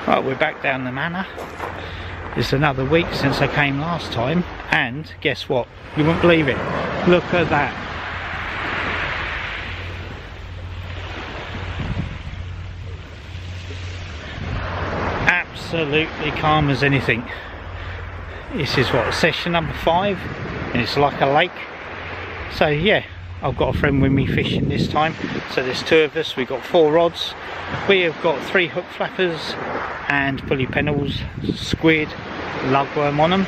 Right, we're back down the Manor. It's another week since I came last time, and guess what? You won't believe it. Look at that. Absolutely calm as anything. This is what, session number 5, and it's like a lake. So yeah, I've got a friend with me fishing this time. So there's 2 of us, we've got 4 rods. We have got 3 hook flappers and pulley pennels, squid, lugworm on them,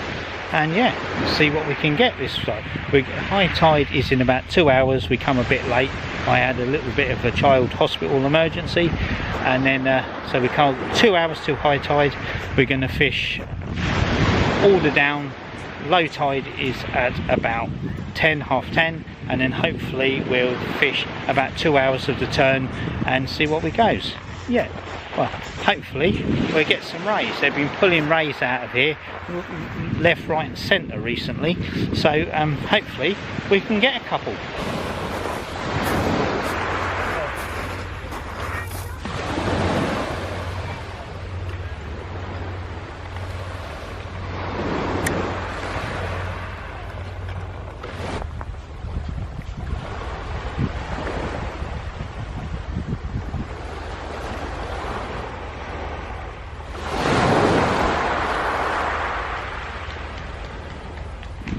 and yeah, see what we can get this time. High tide is in about 2 hours. We come a bit late. I had a little bit of a child hospital emergency, and then so we come 2 hours till high tide. We're going to fish order down. Low tide is at about 10, half 10, and then hopefully we'll fish about 2 hours of the turn and see what we goes. Yeah, well, hopefully we'll get some rays. They've been pulling rays out of here left, right and centre recently, so hopefully we can get a couple.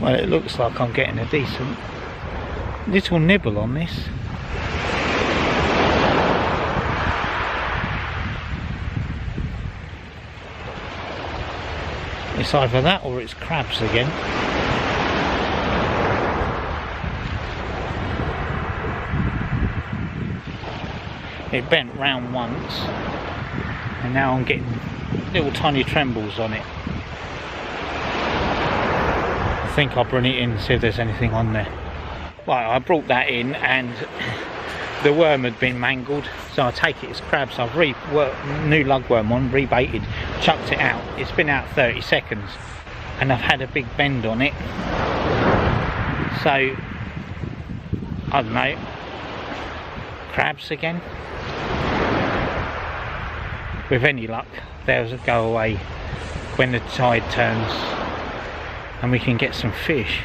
Well, it looks like I'm getting a decent little nibble on this. It's either that or it's crabs again. It bent round once and now I'm getting little tiny trembles on it. I think I'll bring it in and see if there's anything on there. Right, I brought that in and the worm had been mangled, so I take it as crabs. I've new lugworm on, rebaited, chucked it out. It's been out 30 seconds and I've had a big bend on it. So, I don't know, crabs again. With any luck, they'll go away when the tide turns and we can get some fish.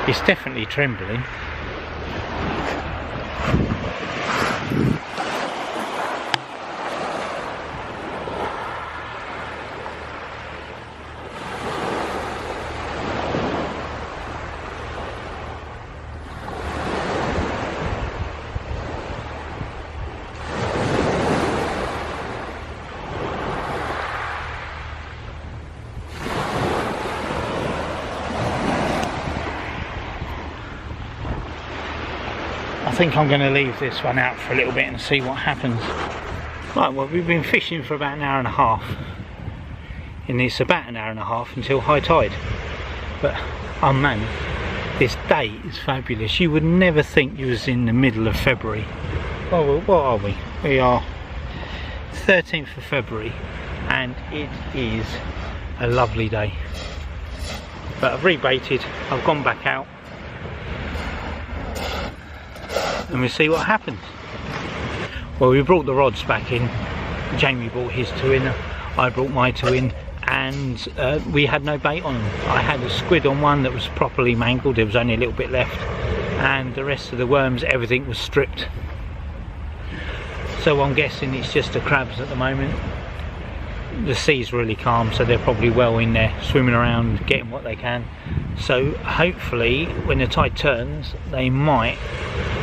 It's definitely trembling. I think I'm going to leave this one out for a little bit and see what happens. Right, well, we've been fishing for about an hour and a half, and it's about an hour and a half until high tide. But oh man, this day is fabulous. You would never think you was in the middle of February. Oh, what are we? We are 13th of February and it is a lovely day. But I've rebaited, I've gone back out, and we'll see what happens. Well, we brought the rods back in. Jamie brought his 2 in, I brought my 2 in, and we had no bait on them. I had a squid on one that was properly mangled, there was only a little bit left, and the rest of the worms, everything was stripped. So I'm guessing it's just the crabs at the moment. The sea's really calm, so they're probably well in there, swimming around, getting what they can. So hopefully when the tide turns, they might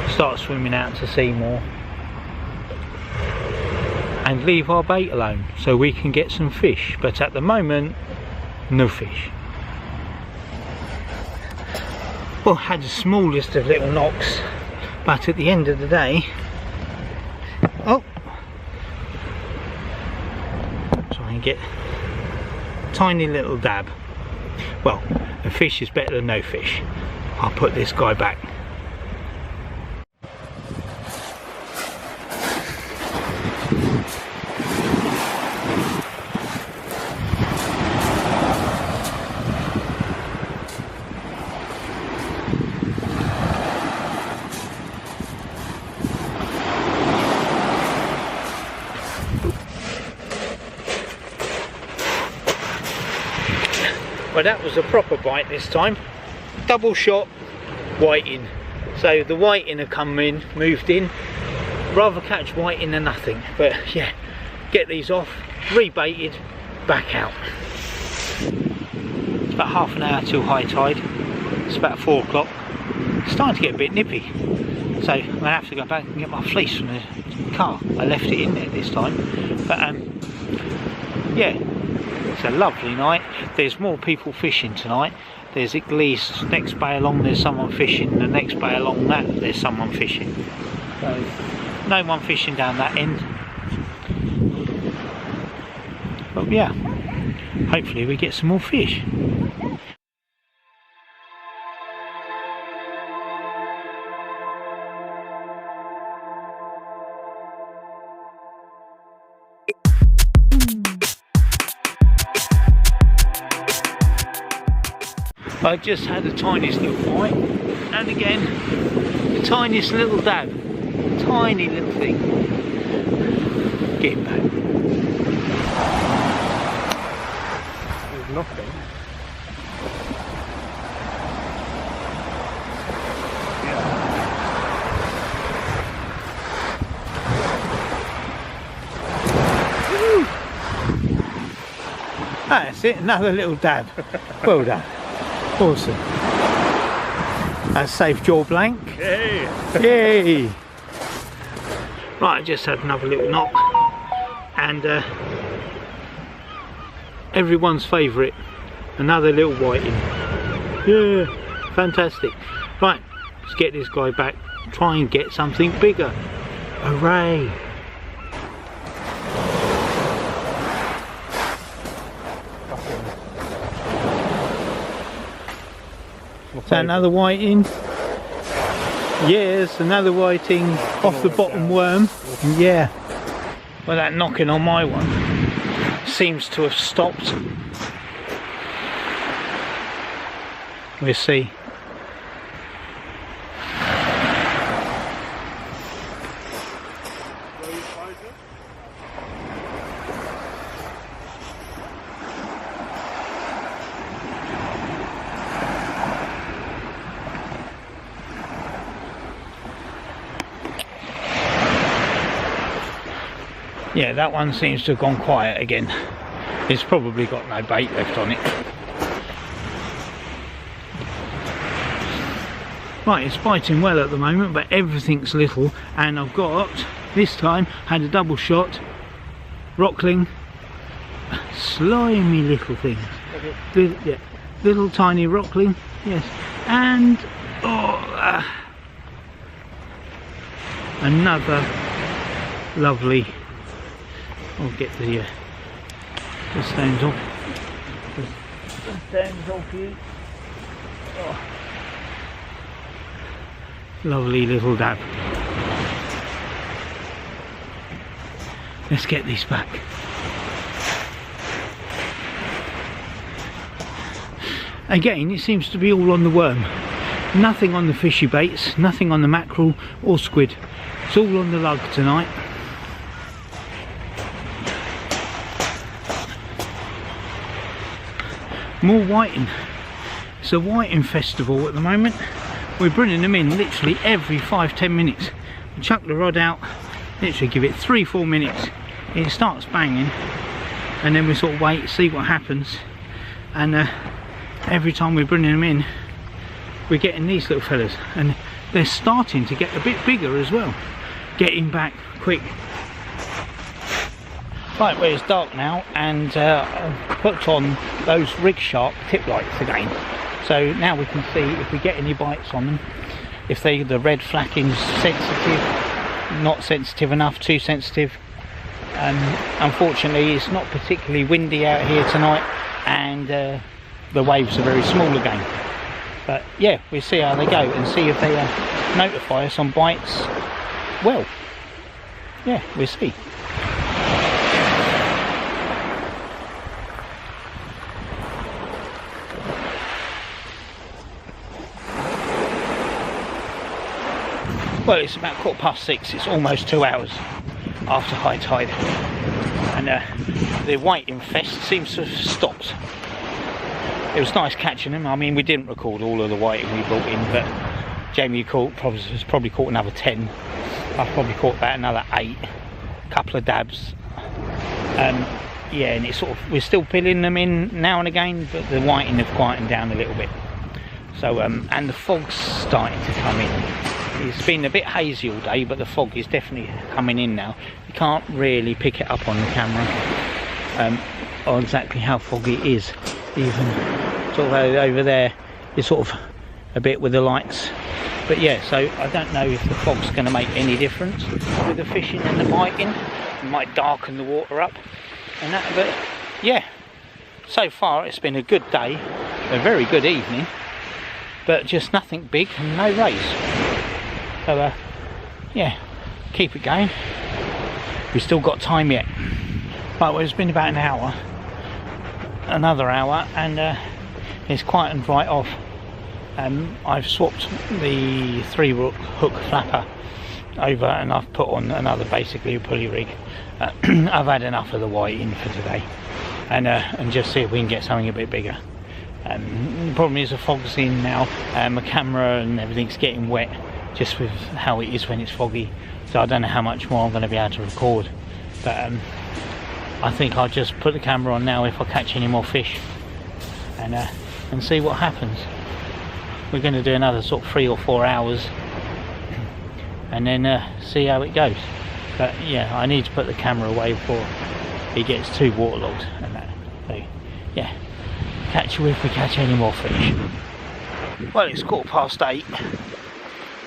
start swimming out to sea more and leave our bait alone so we can get some fish. But at the moment, no fish. Well, had the smallest of little knocks, but at the end of the day, oh, try and get a tiny little dab. Well, a fish is better than no fish. I'll put this guy back. Well, that was a proper bite this time. Double shot whiting. So the whiting had come in, moved in. Rather catch whiting than nothing. But yeah, get these off, rebaited, back out. It's about half an hour till high tide. It's about 4 o'clock. It's starting to get a bit nippy. So I'm going to have to go back and get my fleece from the car. I left it in there this time. But yeah, it's a lovely night. There's more people fishing tonight. There's at least next bay along there's someone fishing. The next bay along that there's someone fishing. So no one fishing down that end. But yeah, hopefully we get some more fish. I just had the tiniest little bite, and again, the tiniest little dab, tiny little thing. Get him back. There's nothing. That's it, another little dab. Well done. Awesome. That's saved your blank. Yay! Yay! Right, I just had another little knock, and everyone's favourite, another little whiting. Yeah, fantastic. Right, let's get this guy back, try and get something bigger. Hooray! Is that another whiting? Yes, another whiting off the bottom worm. Yeah. Well, that knocking on my one seems to have stopped. We'll see. Yeah, that one seems to have gone quiet again. It's probably got no bait left on it. Right, it's biting well at the moment, but everything's little, and I've got, this time, had a double shot, rockling, slimy little things. Little, yeah, little tiny rockling, yes, and another lovely. I'll get the stones off. The stones off you. Oh. Lovely little dab. Let's get these back. Again, it seems to be all on the worm. Nothing on the fishy baits, nothing on the mackerel or squid. It's all on the lug tonight. More whiting. It's a whiting festival at the moment. We're bringing them in literally every 5-10 minutes. We chuck the rod out, literally give it 3-4 minutes. It starts banging, and then we sort of wait, see what happens. And every time we're bringing them in, we're getting these little fellas, and they're starting to get a bit bigger as well. Getting back quick. Right, well, it's dark now, and I've put on those Rig Shark tip lights again. So now we can see if we get any bites on them. If the red flacking's sensitive, not sensitive enough, too sensitive. Unfortunately, it's not particularly windy out here tonight, and the waves are very small again. But yeah, we'll see how they go and see if they notify us on bites. Well, yeah, we'll see. Well, it's about 6:15, it's almost 2 hours after high tide, and the whiting fest seems to have stopped. it was nice catching them. I mean, we didn't record all of the whiting we brought in, but Jamie has probably caught another 10. I've probably caught about another 8. A couple of dabs. Yeah, and it's sort of, we're still filling them in now and again, but the whiting have quietened down a little bit. So, and the fog's starting to come in. It's been a bit hazy all day, but the fog is definitely coming in now. You can't really pick it up on the camera, or exactly how foggy it is. Even sort of over there is sort of a bit with the lights. But yeah, so I don't know if the fog's going to make any difference with the fishing and the biting. It might darken the water up and that, but yeah, so far it's been a good day, a very good evening, but just nothing big and no rays. So yeah, keep it going. We've still got time yet. Right, well, it's been about an hour, another hour, and it's quietened right off. I've swapped the 3-hook flapper over and I've put on another, basically a pulley rig. I've had enough of the whiting for today, and just see if we can get something a bit bigger. The problem is the fog's in now, my camera and everything's getting wet just with how it is when it's foggy, so I don't know how much more I'm going to be able to record, but I think I'll just put the camera on now if I catch any more fish, and see what happens. We're going to do another sort of 3 or 4 hours and then see how it goes. But yeah, I need to put the camera away before it gets too waterlogged and that. So yeah, catch you if we catch any more fish. Well, it's 8:15.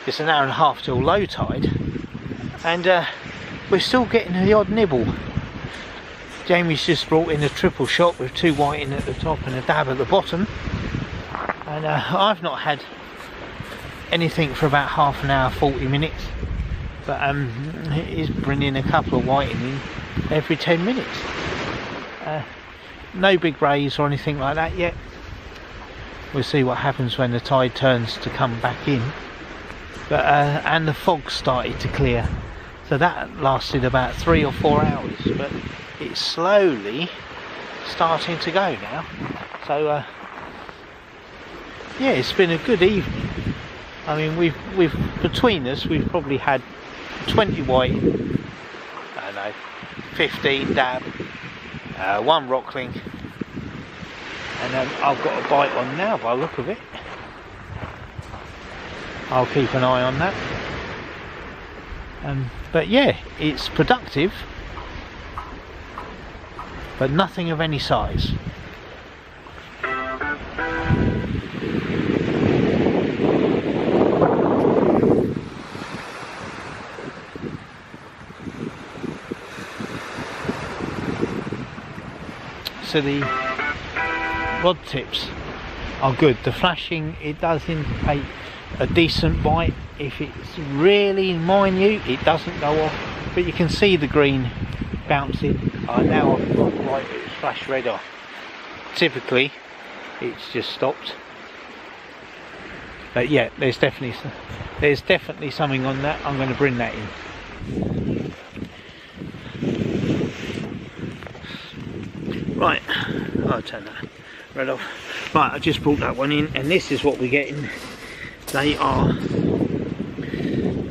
It's an hour and a half till low tide, and we're still getting the odd nibble. Jamie's just brought in a triple shot with 2 whiting at the top and a dab at the bottom, and I've not had anything for about half an hour, 40 minutes, but he's bringing a couple of whiting in every 10 minutes. No big rays or anything like that yet. We'll see what happens when the tide turns to come back in. But and the fog started to clear, so that lasted about 3 or 4 hours, but it's slowly starting to go now. So yeah, it's been a good evening. I mean, we've between us we've probably had 20 white, I don't know, 15 dab, 1 rockling, and I've got a bite on now by the look of it. I'll keep an eye on that. But yeah, it's productive, but nothing of any size. So the rod tips are good. The flashing, it does indicate a decent bite. If it's really minute, it doesn't go off, but you can see the green bouncing. Now I've got right, it's flashed red off. Typically it's just stopped, but yeah, there's definitely something on that. I'm going to bring that in. Right, I'll turn that red off. Right, I just brought that one in, and this is what we're getting. They are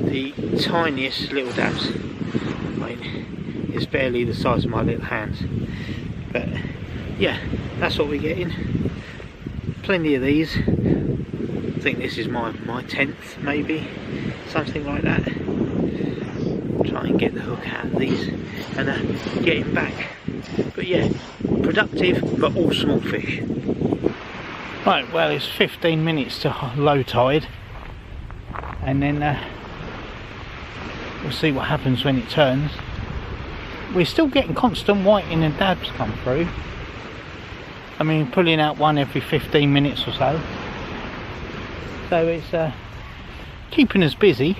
the tiniest little dabs. I mean, it's barely the size of my little hands. But yeah, that's what we're getting. Plenty of these. I think this is my 10th, maybe, something like that. Try and get the hook out of these and get him back. But yeah, productive, but all small fish. Right, well, it's 15 minutes to low tide, and then we'll see what happens when it turns. We're still getting constant whiting and dabs come through. I mean, pulling out one every 15 minutes or so. So it's keeping us busy.